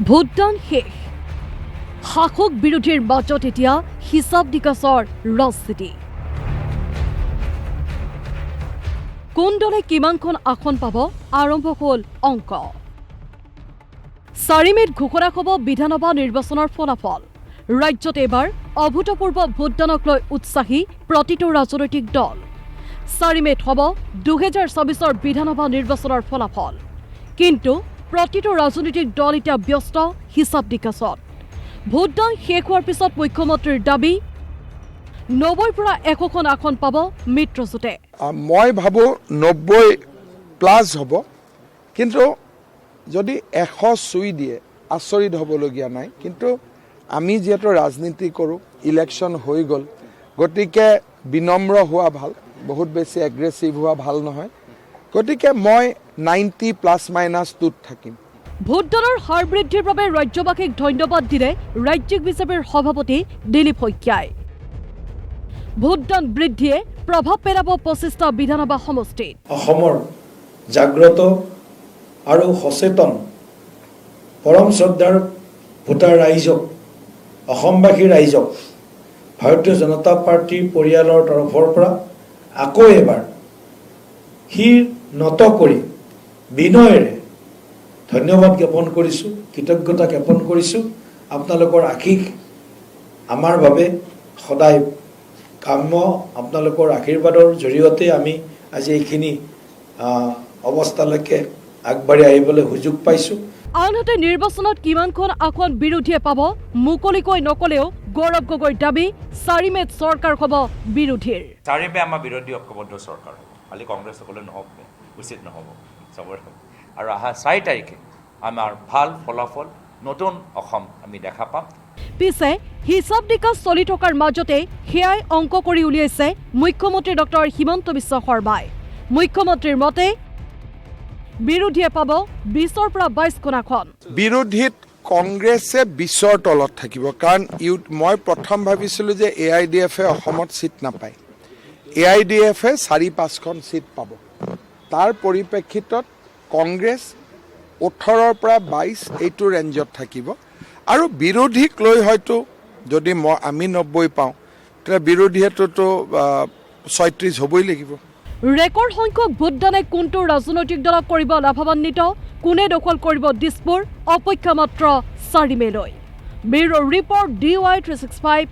ভোটদান শেষ শাসক বিৰোধীৰ মাজত এতিয়া হিচাপ নিকাচৰ ৰাজনীতি কোন দলে কিমানখন আসন পাব আৰম্ভ হ'ল অংক 4 মেত ঘোষণা হ'ব বিধানসভা নিৰ্বাচনৰ ফলাফল ৰাজ্যত এবাৰ অভূতপূৰ্ব ভোটদানক লৈ উৎসাহী প্ৰতিটো ৰাজনৈতিক দল 4 মেত হ'ব 2024ৰ বিধানসভা নিৰ্বাচনৰ ফলাফল কিন্তু প্ৰতিটো ৰাজনৈতিক দল এতিয়া ব্যস্ত হিচাপ নিকাচত ভোটদান শেষ হোৱাৰ পিছত মুখ্যমন্ত্ৰীৰ দাবী 90 পৰা 100খন আসন পাব মিত্ৰজোঁটে মই ভাবো 90 প্লাস হ'ব কিন্তু যদি 100 চুই দিয়ে আচৰিত হ'বলগীয়া নাই কিন্তু আমি যেহেতু ৰাজনীতি কৰোঁ ইলেকশ্যন হৈ গ'ল গতিকে বিনম্ৰ হোৱা ভাল বহুত বেছি এগ্ৰেছিভ হোৱা ভাল নহয় গতিকে মই 90 প্লাস মাইনাস 2 থাকিম ভোটদানৰ হাৰ বৃদ্ধিৰ বাবে ৰাজ্যবাসীক ধন্যবাদ দিলে ৰাজ্যিক বিজেপিৰ সভাপতি দিলীপ শইকীয়াই ভোটদান বৃদ্ধিয়ে প্ৰভাৱ পেলাব 25টা বিধানসভা সমষ্টিত অসমৰ জাগ্ৰত আৰু সচেতন পৰম শ্ৰদ্ধাৰ ভোটাৰ ৰাইজক অসমবাসী ৰাইজক ভাৰতীয় জনতা পাৰ্টীৰ পৰিয়ালৰ তৰফৰ পৰা আকৌ এবাৰ শিৰ নত কৰি বিনয়েৰে ধন্যবাদ জ্ঞাপন কৰিছোঁ কৃতজ্ঞতা জ্ঞাপন কৰিছোঁ আপোনালোকৰ আশীষ আমাৰ বাবে সদায় কাম্য আপোনালোকৰ আশীৰ্বাদৰ জৰিয়তে আমি আজি এইখিনি অৱস্থালৈকে আগবাঢ়ি আহিবলৈ সুযোগ পাইছোঁ আনহাতে নিৰ্বাচনত কিমানখন আসন বিৰোধীয়ে পাব মুকলিকৈ নকলেও গৌৰৱ গগৈৰ দাবী 4 মেত চৰকাৰ হ'ব বিৰোধীৰ 4 মে আমাৰ বিৰোধী ঐক্যবদ্ধ চৰকাৰ খালি কংগ্ৰেছ সকলে নহ'ব উচিত নহ'ব চবৰে আৰু অহা 4 তাৰিখে আমাৰ ভাল ফলাফল নতুন অসম আমি দেখা পাম পিছে হিচাপ নিকাচ চলি থকাৰ মাজতে সেয়াই অংক কৰি উলিয়াইছে মুখ্যমন্ত্ৰী ডক্টৰ হিমন্ত বিশ্ব শৰ্মাই মুখ্যমন্ত্ৰীৰ মতে বিৰোধীয়ে পাব 20ৰ পৰা 22খন আসন বিৰোধীত কংগ্ৰেছে 20ৰ তলত থাকিব কাৰণ মই প্ৰথম ভাবিছিলোঁ যে AIDF-এ অসমত সিট নাপায় AIDF-এ 4-5খন সিট পাব তাৰ পৰিপ্ৰেক্ষিতত কংগ্ৰেছ 18ৰ পৰা 22 এইটো ৰেঞ্জত থাকিব আৰু বিৰোধীক লৈ হয়তো যদি আমি 90 পাওঁ তেতিয়া বিৰোধীয়েতো 36 হ'বই লাগিব ৰেকৰ্ড সংখ্যক ভোটদানে কোনটো ৰাজনৈতিক দলক কৰিব লাভান্বিত কোনে দখল কৰিব দিছপুৰ অপেক্ষা মাত্ৰ 4 মেলৈ ব্যুৰ ৰিপৰ্ট DY365